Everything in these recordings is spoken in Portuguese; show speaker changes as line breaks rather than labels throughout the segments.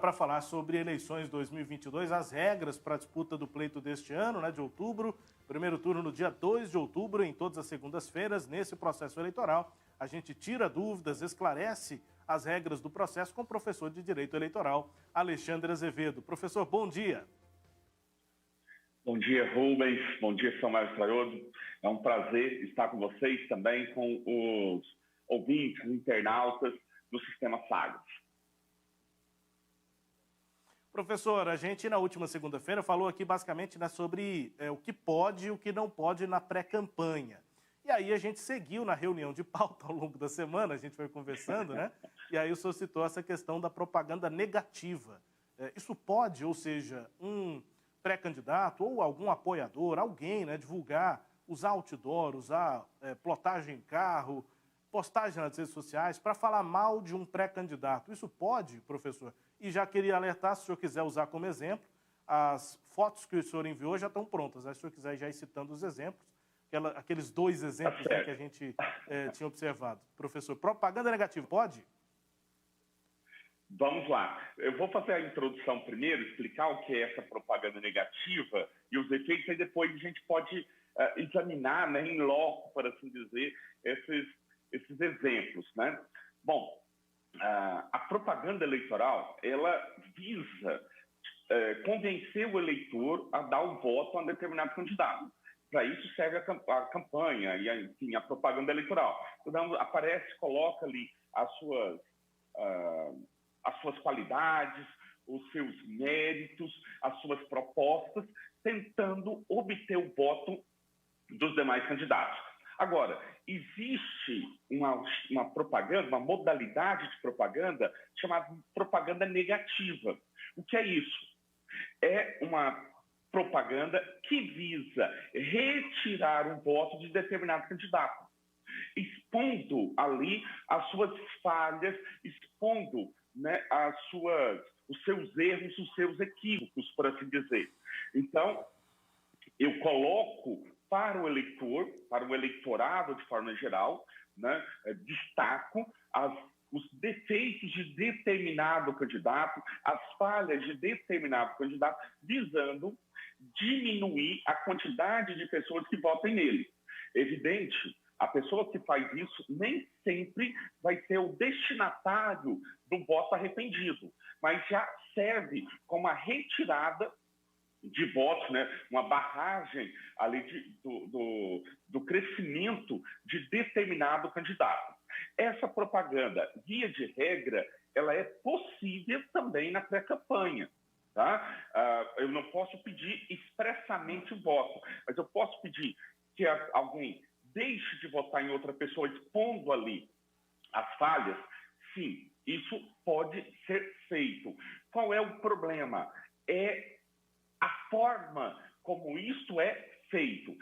para falar sobre eleições 2022, as regras para a disputa do pleito deste ano, né, de outubro. Primeiro turno no dia 2 de outubro, em todas as segundas-feiras. Nesse processo eleitoral, a gente tira dúvidas, esclarece as regras do processo com o professor de Direito Eleitoral, Alexandre Azevedo. Professor, bom dia.
Bom dia, Rubens. Bom dia, Samuel Sarioso. É um prazer estar com vocês também, com os ouvintes, internautas do Sistema Sagres.
Professor, a gente na última segunda-feira falou aqui basicamente, né, sobre o que pode e o que não pode na pré-campanha. E aí a gente seguiu na reunião de pauta ao longo da semana, a gente foi conversando, né? E aí o senhor citou essa questão da propaganda negativa. Isso pode, ou seja, um pré-candidato ou algum apoiador, alguém, né, divulgar, usar outdoor, usar plotagem em carro, postagem nas redes sociais para falar mal de um pré-candidato. Isso pode, professor? E já queria alertar, se o senhor quiser usar como exemplo, as fotos que o senhor enviou já estão prontas, né? Se o senhor quiser já ir citando os exemplos, aqueles dois exemplos, né, que a gente tinha observado. Professor, propaganda negativa, pode?
Vamos lá. Eu vou fazer a introdução primeiro, explicar o que é essa propaganda negativa e os efeitos, e depois a gente pode examinar, né, em loco, para assim dizer, esses exemplos, né? Bom, a propaganda eleitoral, ela visa convencer o eleitor a dar o voto a um determinado candidato. Para isso serve a campanha e, enfim, a propaganda eleitoral. Então, aparece, coloca ali as suas qualidades, os seus méritos, as suas propostas, tentando obter o voto dos demais candidatos. Agora, existe uma propaganda, uma modalidade de propaganda chamada propaganda negativa. O que é isso? É uma propaganda que visa retirar o voto de determinado candidato, expondo ali as suas falhas, expondo, né, os seus erros, os seus equívocos, por assim dizer. Então, eu coloco para o eleitor, para o eleitorado de forma geral, né, destaco os defeitos de determinado candidato, as falhas de determinado candidato, visando diminuir a quantidade de pessoas que votem nele. Evidente, a pessoa que faz isso nem sempre vai ser o destinatário do voto arrependido, mas já serve como a retirada de votos, né, uma barragem ali do crescimento de determinado candidato. Essa propaganda, via de regra, ela é possível também na pré-campanha. Tá? Eu não posso pedir expressamente o voto, mas eu posso pedir que alguém deixe de votar em outra pessoa expondo ali as falhas. Sim, isso pode ser feito. Qual é o problema? É a forma como isso é feito.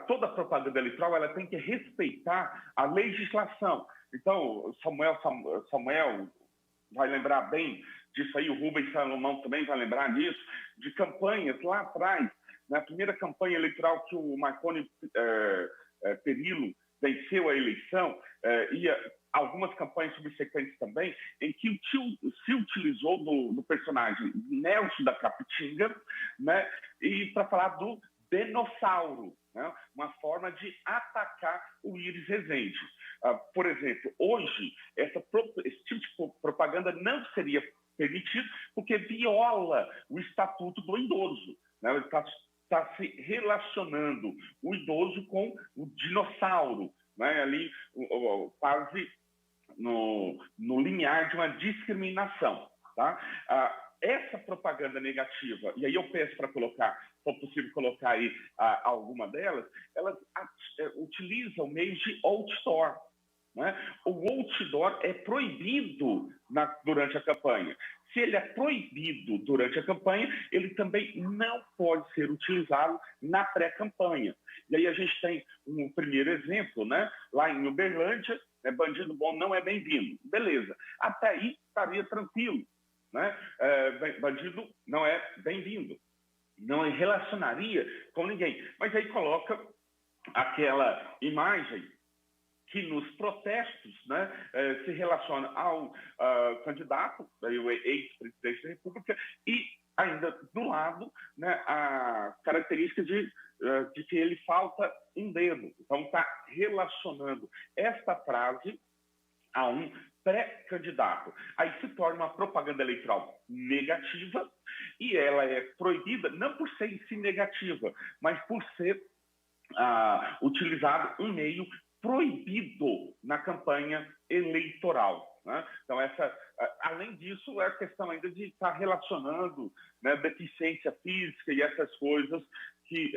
Toda a propaganda eleitoral ela tem que respeitar a legislação. Então, Samuel vai lembrar bem disso aí, o Rubens Salomão também vai lembrar disso, de campanhas lá atrás, na primeira campanha eleitoral que o Marconi Perillo venceu a eleição, e algumas campanhas subsequentes também, em que se utilizou do personagem Nelson da Capitinga, né, e para falar do dinossauro, né, uma forma de atacar o Iris Rezende. Por exemplo, hoje, esse tipo de propaganda não seria permitido porque viola o Estatuto do Idoso. Né, ele está se relacionando o idoso com o dinossauro, né, ali quase no limiar de uma discriminação. Tá? Essa propaganda negativa, e aí eu peço para colocar, se for possível colocar aí alguma delas, elas utilizam meios de outdoor. Né? O outdoor é proibido durante a campanha. Se ele é proibido durante a campanha, ele também não pode ser utilizado na pré-campanha. E aí a gente tem um primeiro exemplo, né? Lá em Uberlândia, bandido bom não é bem-vindo. Beleza. Até aí estaria tranquilo. Né? Bandido não é bem-vindo. Não relacionaria com ninguém. Mas aí coloca aquela imagem que nos protestos, né, se relaciona ao candidato, o ex-presidente candidato. Aí se torna uma propaganda eleitoral negativa e ela é proibida não por ser em si negativa, mas por ser utilizado um meio proibido na campanha eleitoral. Né? Então, além disso, é a questão ainda de estar relacionando, né, deficiência física e essas coisas que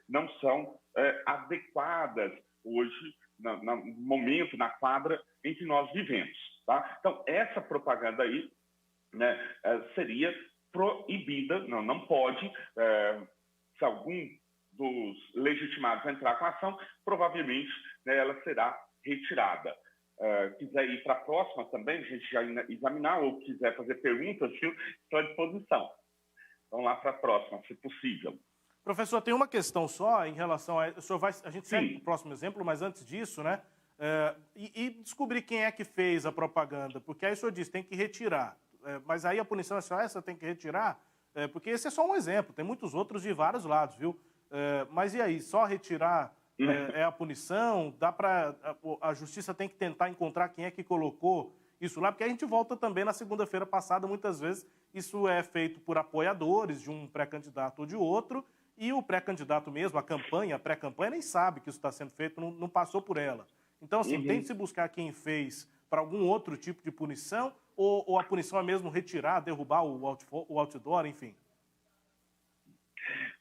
não são adequadas hoje, no momento, na quadra em que nós vivemos. Tá? Então, essa propaganda aí, né, seria proibida, não pode, se algum dos legitimados entrar com a ação, provavelmente, né, ela será retirada. Quiser ir para a próxima também, a gente já examinar, ou quiser fazer perguntas, estou à disposição. Vamos lá para a próxima, se possível.
Professor, tem uma questão só em relação a... a gente segue para o próximo exemplo, mas antes disso, né? E descobrir quem é que fez a propaganda, porque aí o senhor diz, tem que retirar. Mas aí a punição é só essa, tem que retirar? Porque esse é só um exemplo, tem muitos outros de vários lados, viu? Mas e aí, só retirar é a punição? Dá para... A justiça tem que tentar encontrar quem é que colocou isso lá, porque a gente volta também na segunda-feira passada, muitas vezes isso é feito por apoiadores de um pré-candidato ou de outro, e o pré-candidato mesmo, a campanha, a pré-campanha, nem sabe que isso está sendo feito, não passou por ela. Então, assim, tem que se buscar quem fez para algum outro tipo de punição, ou a punição é mesmo retirar, derrubar o outdoor, enfim?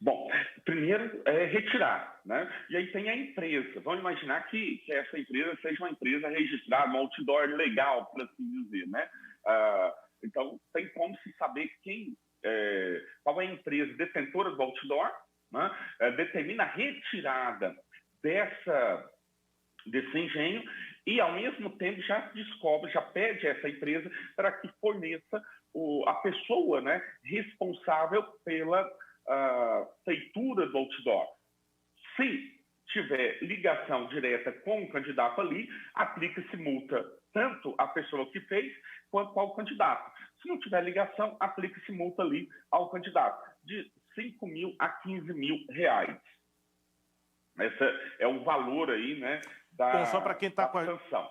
Bom, primeiro é retirar, né? E aí tem a empresa. Vamos imaginar que essa empresa seja uma empresa registrada, um outdoor legal, por assim dizer, né? Então, tem como se saber qual é a empresa detentora do outdoor, né? Determina a retirada desse engenho e, ao mesmo tempo, já descobre, já pede a essa empresa para que forneça a pessoa, né, responsável pela feitura do outdoor. Se tiver ligação direta com o candidato ali, aplica-se multa tanto à pessoa que fez quanto ao candidato. Se não tiver ligação, aplica-se multa ali ao candidato, de 5 mil a 15 mil reais. Esse é o valor aí, né, da
só para quem está
sanção.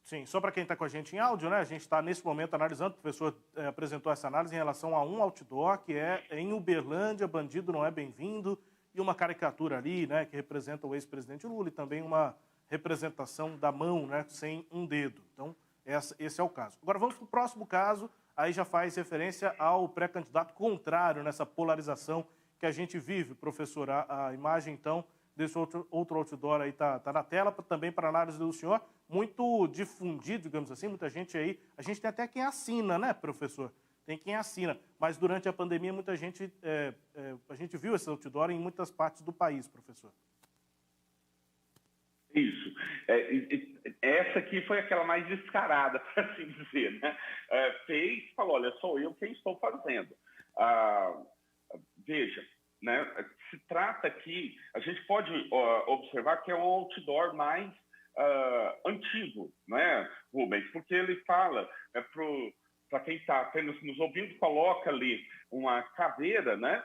Sim, só para quem está com a gente em áudio, né? A gente está nesse momento analisando, o professor apresentou essa análise em relação a um outdoor que é em Uberlândia, bandido não é bem-vindo, e uma caricatura ali, né, que representa o ex-presidente Lula e também uma representação da mão, né, sem um dedo. Então, esse é o caso. Agora vamos para o próximo caso, aí já faz referência ao pré-candidato contrário nessa polarização que a gente vive, professor. A imagem, então, desse outro outdoor aí está na tela, também para análise do senhor, muito difundido, digamos assim, muita gente aí, a gente tem até quem assina, né, professor? Tem quem assina, mas durante a pandemia muita gente, a gente viu esse outdoor em muitas partes do país, professor.
Isso. Essa aqui foi aquela mais descarada, para assim dizer, né? Fez, falou, olha, sou eu quem estou fazendo. Veja, né, se trata aqui, a gente pode observar que é um outdoor mais antigo, né, Rubens? Porque ele fala, para quem está apenas nos ouvindo, coloca ali uma caveira, né,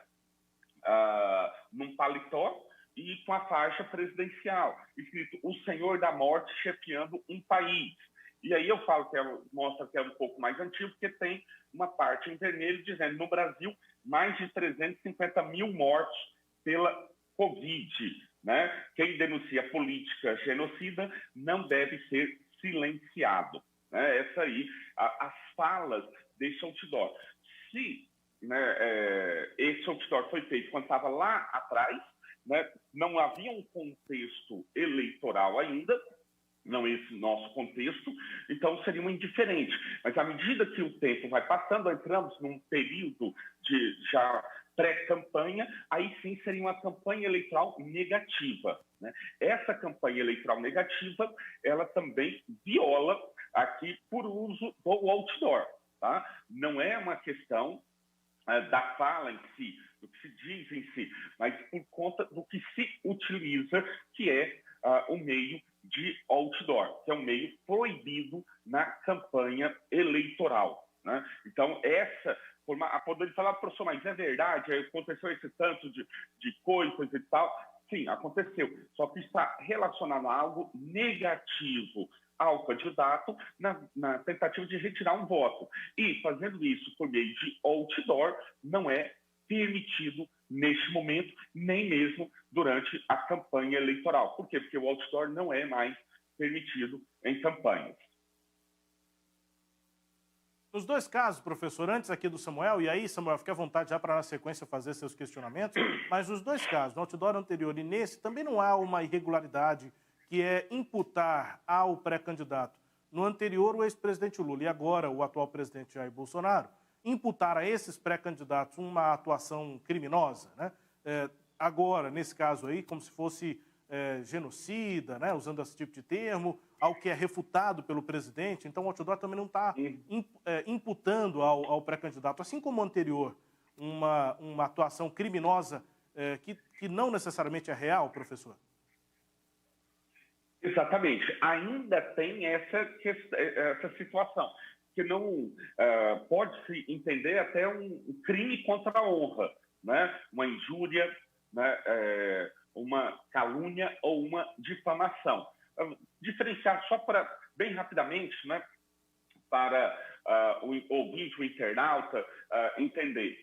num paletó e com a faixa presidencial, escrito "O Senhor da Morte chefiando um país". E aí eu falo que mostra que é um pouco mais antigo, porque tem uma parte em vermelho dizendo, no Brasil, mais de 350 mil mortos pela Covid. Né? Quem denuncia política genocida não deve ser silenciado. Né? Essa aí, as falas desse outdoor. Se, né, esse outdoor foi feito quando estava lá atrás, né, não havia um contexto eleitoral ainda, não esse nosso contexto, então seria uma indiferente. Mas à medida que o tempo vai passando, entramos num período de já pré-campanha, aí sim seria uma campanha eleitoral negativa. Né? Essa campanha eleitoral negativa, ela também viola aqui por uso do outdoor. Tá? Não é uma questão da fala em si, do que se diz em si, mas por conta do que se utiliza, que é o meio de outdoor, que é um meio proibido na campanha eleitoral. Né? Então, essa forma, a poder falar, professor, mas é verdade, aconteceu esse tanto de coisas e tal. Sim, aconteceu, só que está relacionado a algo negativo, ao candidato na tentativa de retirar um voto. E fazendo isso por meio de outdoor não é permitido neste momento, nem mesmo durante a campanha eleitoral. Por quê? Porque o outdoor não é mais permitido em campanhas.
Nos dois casos, professor, antes aqui do Samuel, e aí, Samuel, fique à vontade já para na sequência fazer seus questionamentos, mas nos dois casos, no outdoor anterior e nesse, também não há uma irregularidade que é imputar ao pré-candidato. No anterior, o ex-presidente Lula e agora o atual presidente Jair Bolsonaro, imputar a esses pré-candidatos uma atuação criminosa, né? Agora, nesse caso aí, como se fosse genocida, né? Usando esse tipo de termo, algo que é refutado pelo presidente. Então, o outdoor também não está imputando ao pré-candidato, assim como o anterior, uma atuação criminosa que não necessariamente é real, professor?
Exatamente. Ainda tem essa situação, que não pode-se entender até um crime contra a honra, né? Uma injúria, né? Uma calúnia ou uma difamação. Diferenciar só para, bem rapidamente, né? Para o ouvinte, o internauta, entender.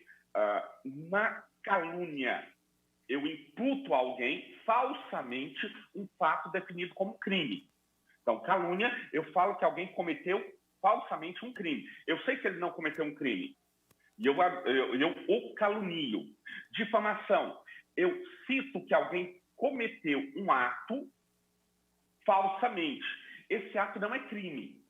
Na calúnia, eu imputo a alguém falsamente um fato definido como crime. Então, calúnia, eu falo que alguém cometeu falsamente um crime. Eu sei que ele não cometeu um crime. E eu o calunio. Difamação, eu cito que alguém cometeu um ato falsamente. Esse ato não é crime.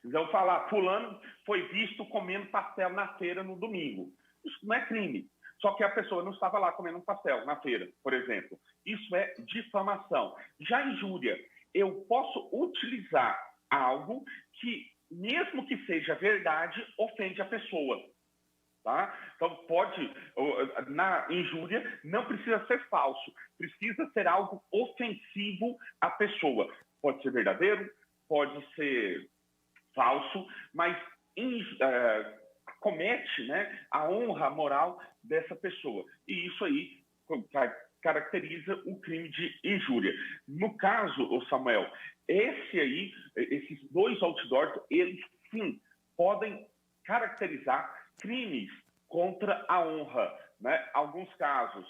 Então, falar, fulano foi visto comendo pastel na feira no domingo. Isso não é crime. Só que a pessoa não estava lá comendo um pastel na feira, por exemplo. Isso é difamação. Já injúria, eu posso utilizar algo que, mesmo que seja verdade, ofende a pessoa. Tá? Então, na injúria, não precisa ser falso. Precisa ser algo ofensivo à pessoa. Pode ser verdadeiro, pode ser falso, mas comete, né, a honra, a moral dessa pessoa. E isso aí caracteriza o crime de injúria. No caso, o Samuel, esses dois outdoors, eles sim podem caracterizar crimes contra a honra, né? Alguns casos,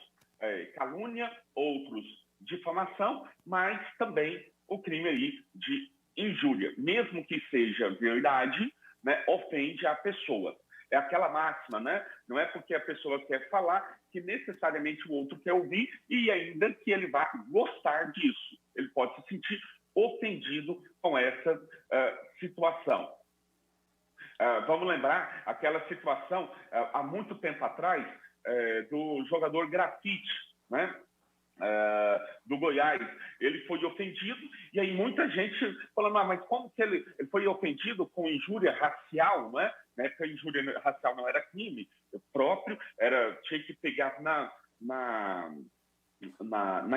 calúnia, outros difamação, mas também o crime aí de injúria, mesmo que seja verdade, né, ofende a pessoa. É aquela máxima, né? Não é porque a pessoa quer falar que necessariamente o outro quer ouvir e ainda que ele vá gostar disso. Ele pode se sentir ofendido com essa situação. Vamos lembrar aquela situação, há muito tempo atrás, do jogador Grafite, né? Do Goiás. Ele foi ofendido e aí muita gente falando, mas como que ele foi ofendido com injúria racial, não é? Na época, a injúria racial não era crime próprio, tinha que pegar na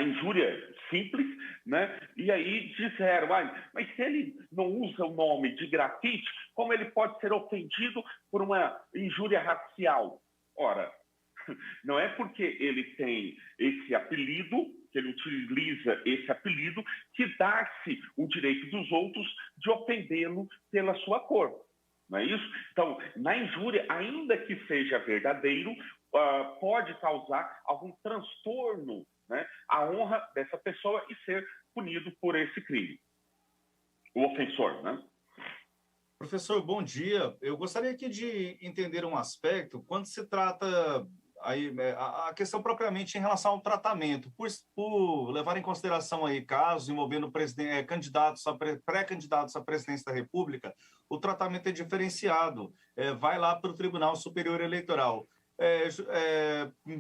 injúria simples, né? E aí disseram, mas se ele não usa o nome de grafite, como ele pode ser ofendido por uma injúria racial? Ora, não é porque ele tem esse apelido, que ele utiliza esse apelido, que dá-se o direito dos outros de ofendê-lo pela sua cor. Não é isso? Então, na injúria, ainda que seja verdadeiro, pode causar algum transtorno, né, à honra dessa pessoa e ser punido por esse crime. O ofensor, né?
Professor, bom dia. Eu gostaria aqui de entender um aspecto quando se trata aí a questão propriamente em relação ao tratamento, por levar em consideração aí casos envolvendo pré-candidatos à presidência da República, o tratamento é diferenciado, vai lá para o Tribunal Superior Eleitoral.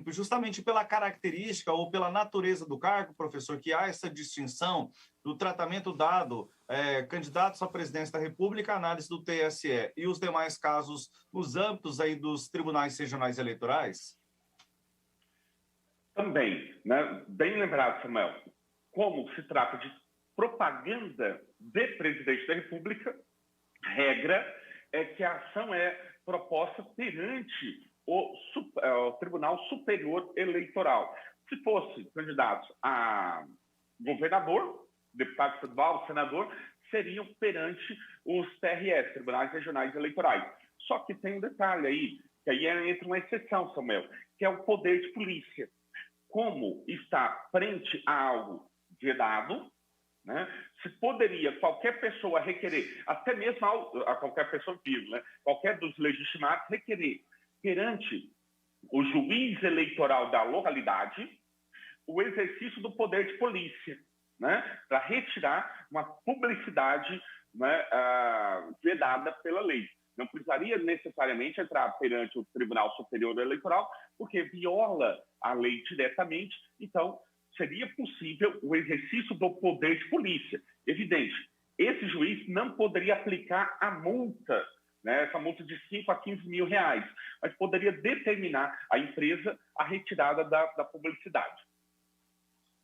Justamente pela característica ou pela natureza do cargo, professor, que há essa distinção do tratamento dado candidatos à presidência da República, análise do TSE e os demais casos nos âmbitos aí dos tribunais regionais eleitorais?
Também, né? Bem lembrado, Samuel, como se trata de propaganda de presidente da República, regra é que a ação é proposta perante o Tribunal Superior Eleitoral. Se fosse candidato a governador, deputado estadual, senador, seriam perante os TREs, Tribunais Regionais Eleitorais. Só que tem um detalhe aí, que aí entra uma exceção, Samuel, que é o poder de polícia. Como está frente a algo vedado, né, se poderia qualquer pessoa requerer, até mesmo a qualquer pessoa viva, né, qualquer dos legitimados requerer perante o juiz eleitoral da localidade o exercício do poder de polícia, né, para retirar uma publicidade, né, vedada pela lei. Não precisaria necessariamente entrar perante o Tribunal Superior Eleitoral, porque viola a lei diretamente, então seria possível o exercício do poder de polícia. Evidente, esse juiz não poderia aplicar a multa, né, essa multa de 5 a 15 mil reais, mas poderia determinar à empresa a retirada da publicidade.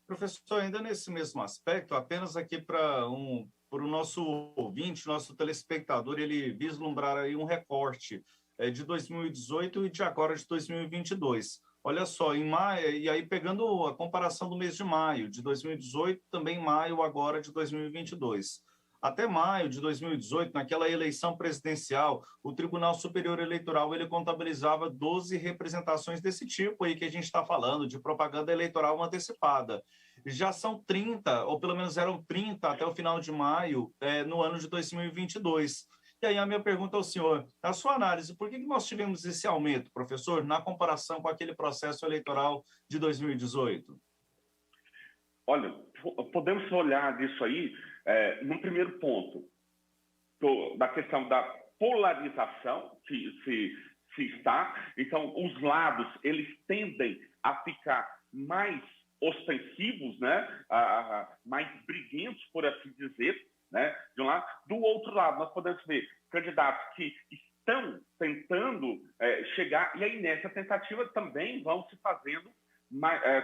Professor, ainda nesse mesmo aspecto, apenas aqui para o nosso ouvinte, nosso telespectador, ele vislumbrar aí um recorte de 2018 e de agora de 2022. Olha só, em maio, e aí pegando a comparação do mês de maio de 2018, também maio agora de 2022. Até maio de 2018, naquela eleição presidencial, o Tribunal Superior Eleitoral ele contabilizava 12 representações desse tipo aí que a gente está falando, de propaganda eleitoral antecipada. Já são 30, ou pelo menos eram 30 até o final de maio, no ano de 2022. E aí a minha pergunta ao senhor, na sua análise, por que nós tivemos esse aumento, professor, na comparação com aquele processo eleitoral de 2018?
Olha, podemos olhar disso aí num primeiro ponto, da questão da polarização que se está. Então, os lados, eles tendem a ficar mais ostensivos, né? Mais briguentos, por assim dizer, né? De um lado. Do outro lado, nós podemos ver candidatos que estão tentando chegar, e aí nessa tentativa também vão se fazendo,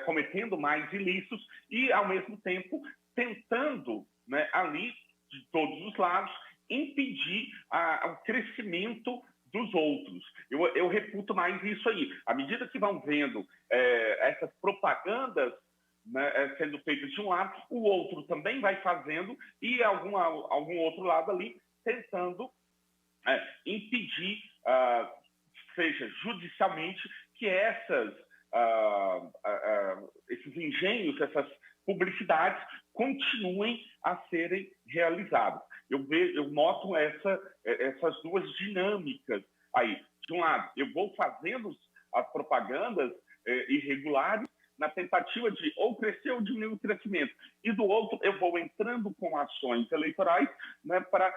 cometendo mais ilícitos e, ao mesmo tempo, tentando, né, ali, de todos os lados, impedir o crescimento dos outros. Eu reputo mais isso aí. À medida que vão vendo essas propagandas, né, sendo feitas de um lado, o outro também vai fazendo e algum outro lado ali tentando impedir, seja judicialmente, que esses engenhos, essas publicidades continuem a serem realizadas. Eu noto essas duas dinâmicas aí. De um lado, eu vou fazendo as propagandas irregulares na tentativa de ou crescer ou diminuir o crescimento. E do outro, eu vou entrando com ações eleitorais, né, para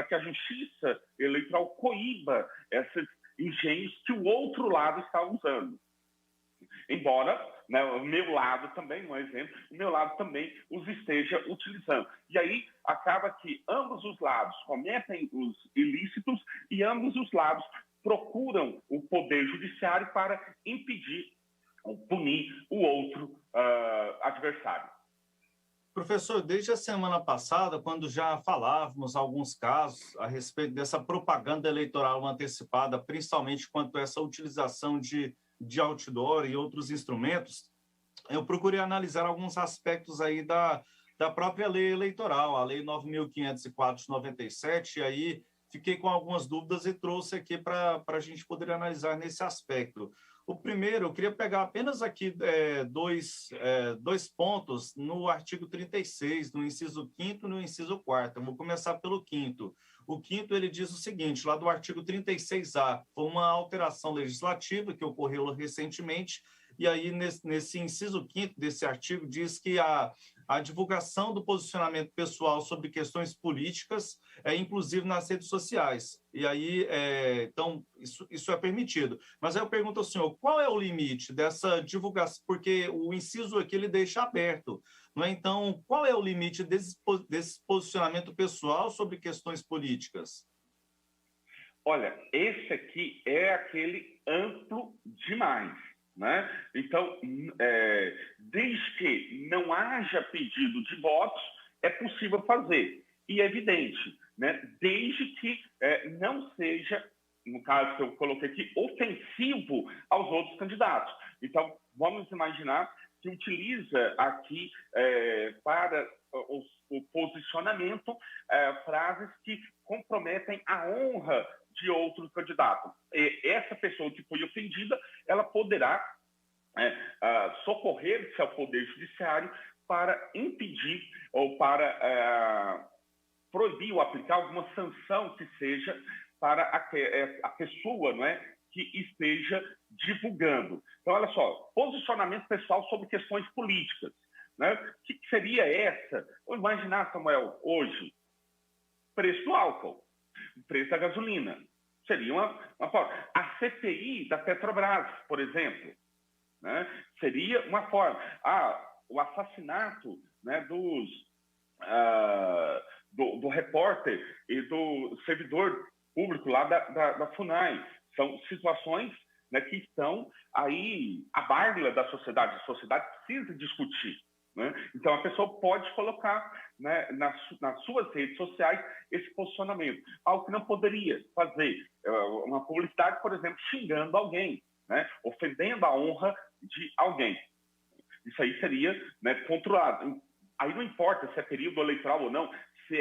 que a justiça eleitoral coíba esses engenhos que o outro lado está usando. Embora, né, o meu lado também, um exemplo, o meu lado também os esteja utilizando. E aí acaba que ambos os lados cometem os ilícitos e ambos os lados procuram o poder judiciário para impedir ou punir o outro adversário.
Professor, desde a semana passada, quando já falávamos alguns casos a respeito dessa propaganda eleitoral antecipada, principalmente quanto a essa utilização de outdoor e outros instrumentos, eu procurei analisar alguns aspectos aí da própria lei eleitoral, a Lei 9.504 de 97, e aí fiquei com algumas dúvidas e trouxe aqui para a gente poder analisar nesse aspecto. O primeiro, eu queria pegar apenas aqui dois pontos no artigo 36, no inciso 5º e no inciso 4º. Eu vou começar pelo 5º. O 5º, ele diz o seguinte, lá do artigo 36A, foi uma alteração legislativa que ocorreu recentemente, e aí nesse inciso 5º desse artigo diz que a divulgação do posicionamento pessoal sobre questões políticas inclusive nas redes sociais. E aí, então, isso é permitido. Mas aí eu pergunto ao senhor, qual é o limite dessa divulgação? Porque o inciso aqui ele deixa aberto. Não é? Então, qual é o limite desse posicionamento pessoal sobre questões políticas?
Olha, esse aqui é aquele amplo demais, né? Então, desde que não haja pedido de votos, é possível fazer. E é evidente, né? Desde que não seja, no caso que eu coloquei aqui, ofensivo aos outros candidatos. Então, vamos imaginar se utiliza aqui para o posicionamento frases que comprometem a honra de outro candidato. E essa pessoa que foi ofendida, ela poderá socorrer-se ao Poder Judiciário para impedir ou para proibir ou aplicar alguma sanção que seja para a pessoa, não é, que esteja divulgando. Então, olha só, posicionamento pessoal sobre questões políticas. Né? O que seria essa? Vou imaginar, Samuel, hoje, preço do álcool, preço da gasolina. Seria uma forma. A CPI da Petrobras, por exemplo, né? Seria uma forma. O assassinato, né, do repórter e do servidor público lá da FUNAI. São situações, né, que estão aí à barra da sociedade. A sociedade precisa discutir. Né? Então, a pessoa pode colocar, né, nas suas redes sociais esse posicionamento. Algo que não poderia fazer. Uma publicidade, por exemplo, xingando alguém, né, ofendendo a honra de alguém. Isso aí seria, né, controlado. Aí não importa se é período eleitoral ou não, se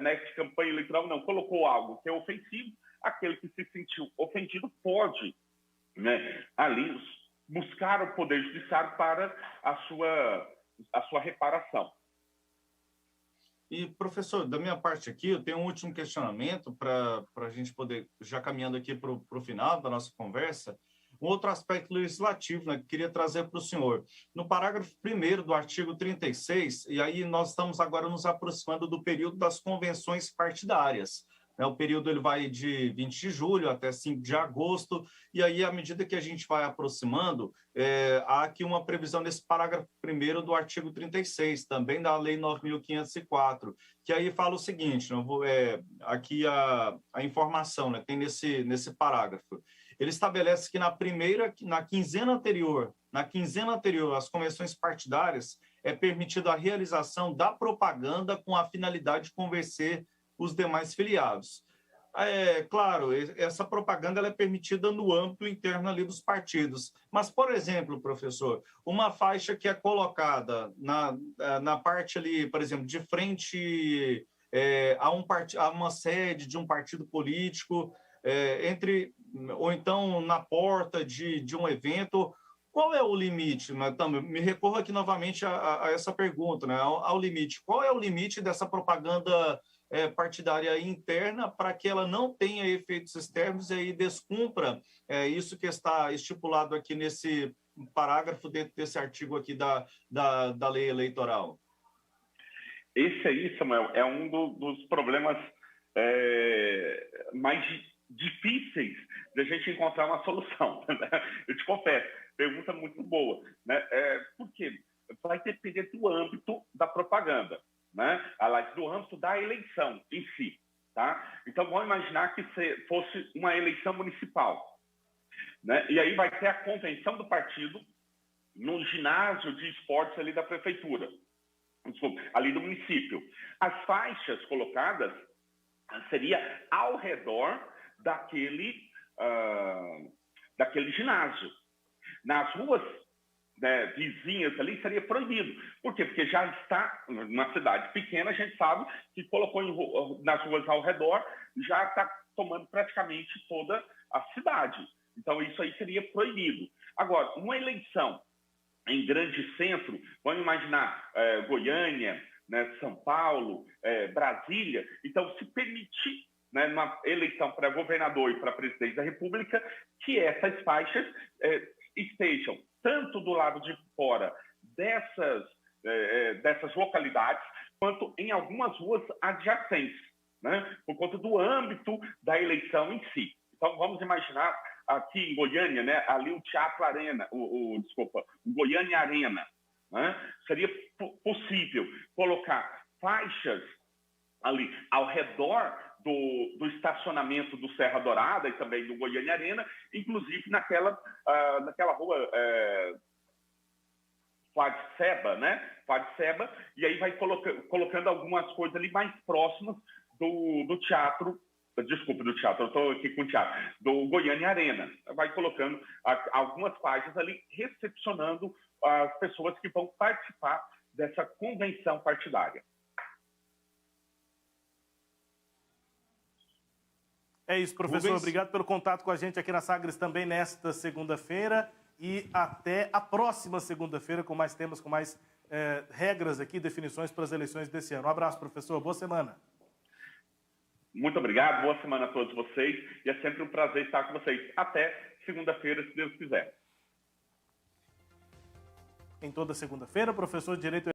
nessa campanha eleitoral ou não. Colocou algo que é ofensivo, aquele que se sentiu ofendido pode, né, ali buscar o Poder Judiciário para a sua reparação.
E, professor, da minha parte aqui, eu tenho um último questionamento para a gente poder, já caminhando aqui para o final da nossa conversa, um outro aspecto legislativo, né, que queria trazer para o senhor. No parágrafo 1º do artigo 36, e aí nós estamos agora nos aproximando do período das convenções partidárias. O período ele vai de 20 de julho até 5 de agosto, e aí, à medida que a gente vai aproximando, há aqui uma previsão nesse parágrafo 1º do artigo 36, também da Lei 9.504, que aí fala o seguinte, aqui a informação, né, tem nesse parágrafo. Ele estabelece que na quinzena anterior, às convenções partidárias, é permitida a realização da propaganda com a finalidade de convencer os demais filiados. Claro, essa propaganda ela é permitida no âmbito interno ali dos partidos. Mas, por exemplo, professor, uma faixa que é colocada na parte ali, por exemplo, de frente a uma sede de um partido político, ou então na porta de um evento, qual é o limite? Me recorro aqui novamente a essa pergunta, né? Ao limite. Qual é o limite dessa propaganda partidária interna para que ela não tenha efeitos externos e aí descumpra isso que está estipulado aqui nesse parágrafo dentro desse artigo aqui da lei eleitoral?
Esse aí, Samuel, é um dos problemas mais difíceis de a gente encontrar uma solução. Né? Eu te confesso, pergunta muito boa. Né? Por quê? Vai depender do âmbito da propaganda. Né? Do âmbito da eleição em si. Tá? Então, vamos imaginar que fosse uma eleição municipal. Né? E aí vai ter a convenção do partido no ginásio de esportes ali da prefeitura, ali do município. As faixas colocadas seria ao redor daquele ginásio. Nas ruas, né, vizinhas ali, seria proibido. Por quê? Porque já está, numa cidade pequena, a gente sabe que colocou nas ruas ao redor, já está tomando praticamente toda a cidade. Então, isso aí seria proibido. Agora, uma eleição em grande centro, vamos imaginar Goiânia, né, São Paulo, Brasília, então se permitir, né, numa eleição para governador e para presidente da República, que essas faixas estejam tanto do lado de fora dessas localidades, quanto em algumas ruas adjacentes, né, por conta do âmbito da eleição em si. Então, vamos imaginar aqui em Goiânia, né, ali o Teatro Arena, o Goiânia Arena, né, seria possível colocar faixas ali ao redor do estacionamento do Serra Dourada e também do Goiânia Arena, inclusive naquela rua Fladseba, né? E aí vai colocando algumas coisas ali mais próximas do Teatro Desculpe, do teatro, eu estou aqui com o teatro, do Goiânia Arena. Vai colocando algumas páginas ali, recepcionando as pessoas que vão participar dessa convenção partidária.
É isso, professor.
Rubens.
Obrigado pelo contato com a gente aqui na Sagres também nesta segunda-feira. E até a próxima segunda-feira com mais temas, com mais regras aqui, definições para as eleições desse ano. Um abraço, professor. Boa semana.
Muito obrigado. Boa semana a todos vocês. E é sempre um prazer estar com vocês. Até segunda-feira, se Deus quiser.
Em toda segunda-feira, professor de Direito